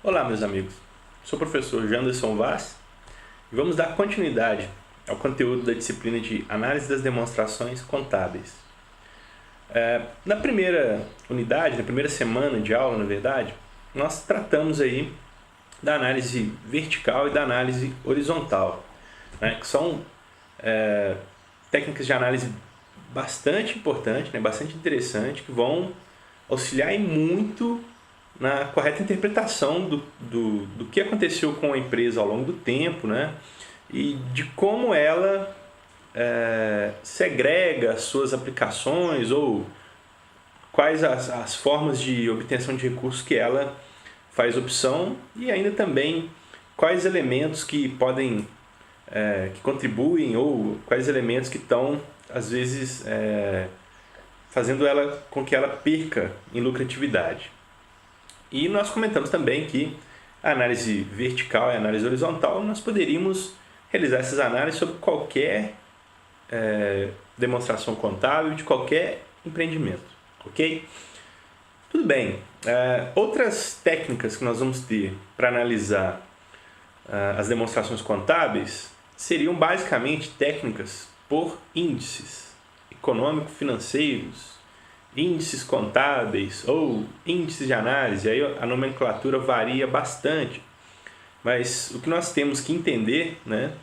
Olá, meus amigos. Sou o professor Janderson Vaz e vamos dar continuidade ao conteúdo da disciplina de Análise das Demonstrações Contábeis. Na primeira unidade, na primeira semana de aula, na verdade, nós tratamos aí da análise vertical e da análise horizontal, né, que são técnicas de análise bastante importantes, né, bastante interessantes, que vão auxiliar muito na correta interpretação do que aconteceu com a empresa ao longo do tempo, né? E de como ela segrega as suas aplicações ou quais as formas de obtenção de recursos que ela faz opção e ainda também quais elementos que podem, que contribuem ou quais elementos que estão, às vezes, fazendo ela com que ela perca em lucratividade. E nós comentamos também que a análise vertical e a análise horizontal, nós poderíamos realizar essas análises sobre qualquer demonstração contábil de qualquer empreendimento, ok? Tudo bem. Outras técnicas que nós vamos ter para analisar as demonstrações contábeis seriam basicamente técnicas por índices econômico-financeiros, índices contábeis ou índices de análise. Aí a nomenclatura varia bastante, mas o que nós temos que entender, né,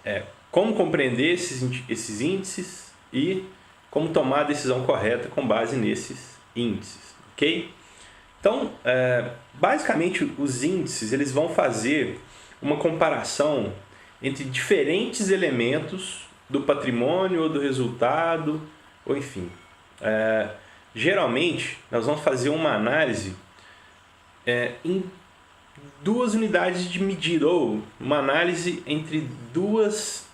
é como compreender esses índices e como tomar a decisão correta com base nesses índices, ok? Então, basicamente os índices eles vão fazer uma comparação entre diferentes elementos do patrimônio ou do resultado, ou enfim, geralmente nós vamos fazer uma análise em duas unidades de medida, ou uma análise entre duas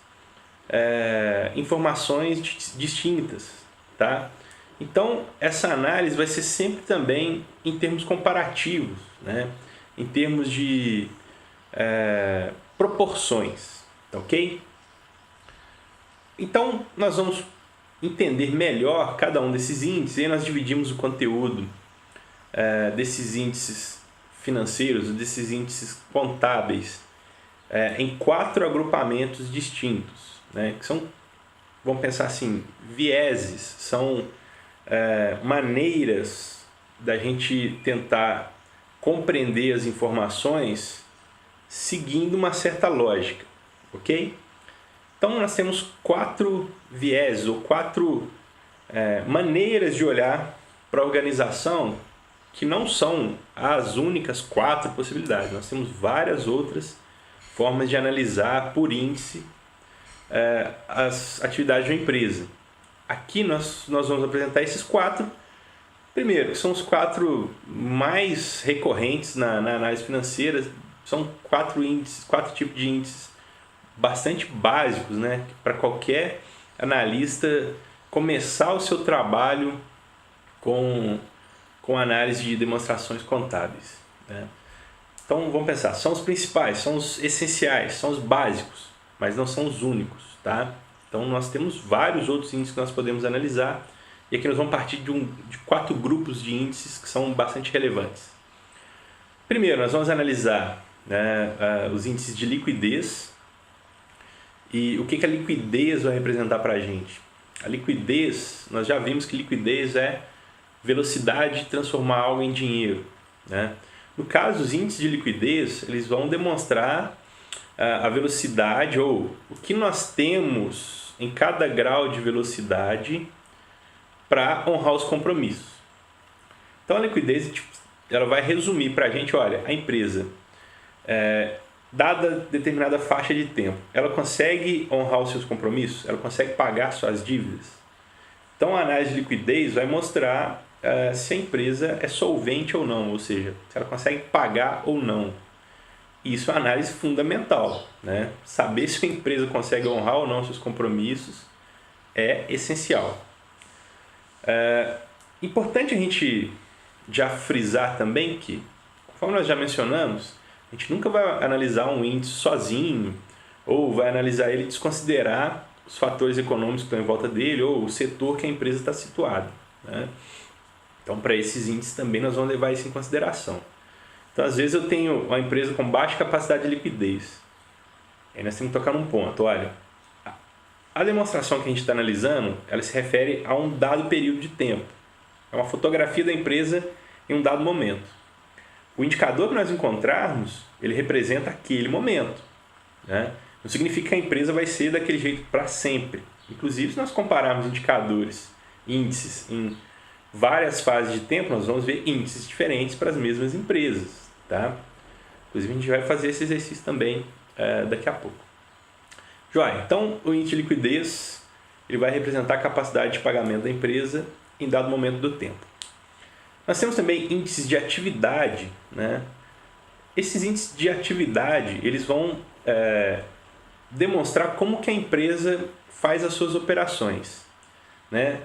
informações distintas, tá? Então, essa análise vai ser sempre também em termos comparativos, né? Em termos de proporções, ok? Então, nós vamos entender melhor cada um desses índices, e aí nós dividimos o conteúdo desses índices financeiros, desses índices contábeis, em 4 agrupamentos distintos, né? Que são, vamos pensar assim, vieses, são maneiras da gente tentar compreender as informações seguindo uma certa lógica, ok? Então, nós temos 4 vieses ou 4 maneiras de olhar para a organização que não são as únicas 4 possibilidades. Nós temos várias outras formas de analisar por índice as atividades de uma empresa. Aqui nós vamos apresentar esses 4. Primeiro, que são os 4 mais recorrentes na análise financeira. São 4 índices, 4 tipos de índices bastante básicos, né, para qualquer analista começar o seu trabalho com análise de demonstrações contábeis, né? Então vamos pensar, são os principais, são os essenciais, são os básicos, mas não são os únicos, tá? Então nós temos vários outros índices que nós podemos analisar, e aqui nós vamos partir de 4 grupos de índices que são bastante relevantes. Primeiro, nós vamos analisar, né, os índices de liquidez. E o que a liquidez vai representar para a gente? A liquidez, nós já vimos que liquidez é velocidade de transformar algo em dinheiro, né? No caso, os índices de liquidez, eles vão demonstrar a velocidade ou o que nós temos em cada grau de velocidade para honrar os compromissos. Então, a liquidez ela vai resumir para a gente, olha, a empresa, dada determinada faixa de tempo, ela consegue honrar os seus compromissos? Ela consegue pagar suas dívidas? Então, a análise de liquidez vai mostrar se a empresa é solvente ou não, ou seja, se ela consegue pagar ou não. Isso é uma análise fundamental, né? Saber se a empresa consegue honrar ou não seus compromissos é essencial. Importante a gente já frisar também que, conforme nós já mencionamos, a gente nunca vai analisar um índice sozinho ou vai analisar ele e desconsiderar os fatores econômicos que estão em volta dele ou o setor que a empresa está situada, né? Então, para esses índices também nós vamos levar isso em consideração. Então, às vezes, eu tenho uma empresa com baixa capacidade de liquidez. Aí nós temos que tocar num ponto. Olha, a demonstração que a gente está analisando, ela se refere a um dado período de tempo. É uma fotografia da empresa em um dado momento. O indicador que nós encontrarmos, ele representa aquele momento, né? Não significa que a empresa vai ser daquele jeito para sempre. Inclusive, se nós compararmos indicadores, índices em várias fases de tempo, nós vamos ver índices diferentes para as mesmas empresas, tá? Inclusive, a gente vai fazer esse exercício também daqui a pouco. Joia, então o índice de liquidez ele vai representar a capacidade de pagamento da empresa em dado momento do tempo. Nós temos também índices de atividade, né? Esses índices de atividade eles vão demonstrar como que a empresa faz as suas operações, né?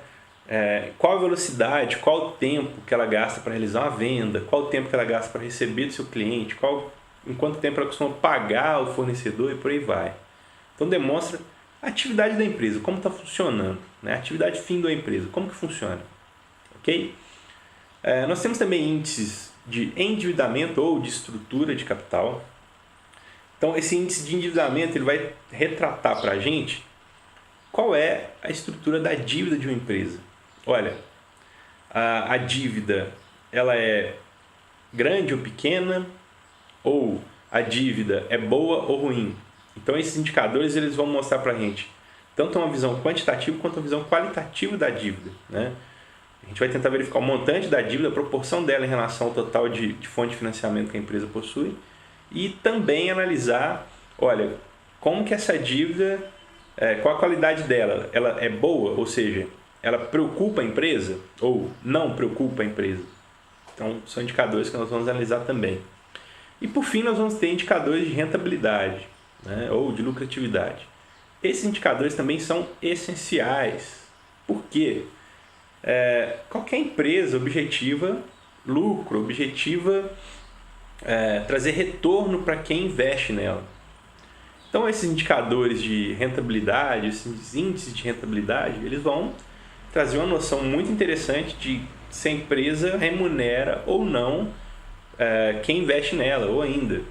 Qual a velocidade, qual o tempo que ela gasta para realizar uma venda, qual o tempo que ela gasta para receber do seu cliente, em quanto tempo ela costuma pagar o fornecedor e por aí vai. Então demonstra a atividade da empresa, como está funcionando, né? A atividade fim da empresa, como que funciona, ok? Nós temos também índices de endividamento ou de estrutura de capital. Então esse índice de endividamento ele vai retratar para a gente qual é a estrutura da dívida de uma empresa. Olha, a dívida ela é grande ou pequena, ou a dívida é boa ou ruim. Então esses indicadores eles vão mostrar para a gente tanto uma visão quantitativa quanto uma visão qualitativa da dívida, né? A gente vai tentar verificar o montante da dívida, a proporção dela em relação ao total de fonte de financiamento que a empresa possui e também analisar, olha, como que essa dívida, qual a qualidade dela? Ela é boa, ou seja, ela preocupa a empresa ou não preocupa a empresa? Então são indicadores que nós vamos analisar também. E por fim nós vamos ter indicadores de rentabilidade, né, ou de lucratividade. Esses indicadores também são essenciais. Por quê? Qualquer empresa objetiva lucro, objetiva trazer retorno para quem investe nela. Então esses indicadores de rentabilidade, esses índices de rentabilidade, eles vão trazer uma noção muito interessante de se a empresa remunera ou não quem investe nela, ou ainda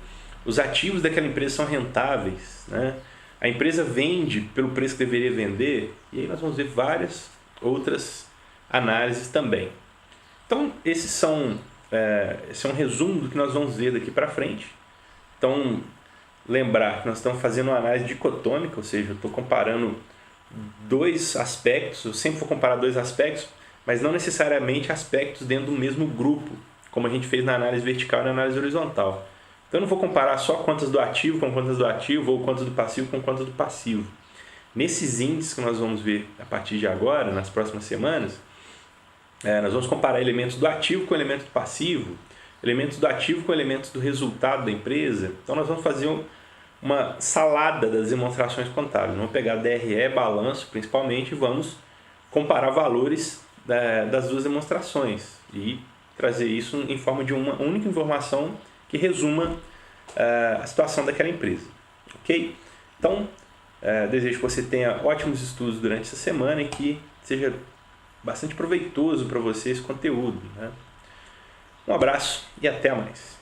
os ativos daquela empresa são rentáveis, né? A empresa vende pelo preço que deveria vender, e aí nós vamos ver várias outras análises também. Então esse é um resumo do que nós vamos ver daqui para frente. Então lembrar que nós estamos fazendo uma análise dicotômica, ou seja, eu estou comparando dois aspectos, eu sempre vou comparar dois aspectos, mas não necessariamente aspectos dentro do mesmo grupo, como a gente fez na análise vertical e na análise horizontal. Então eu não vou comparar só contas do ativo com contas do ativo ou contas do passivo com contas do passivo. Nesses índices que nós vamos ver a partir de agora, nas próximas semanas, nós vamos comparar elementos do ativo com elementos do passivo, elementos do ativo com elementos do resultado da empresa. Então nós vamos fazer uma salada das demonstrações contábeis. Vamos pegar DRE, balanço principalmente, e vamos comparar valores das duas demonstrações e trazer isso em forma de uma única informação que resuma a situação daquela empresa. Ok? Então, desejo que você tenha ótimos estudos durante essa semana e que seja bastante proveitoso para você esse conteúdo, né? Um abraço e até mais.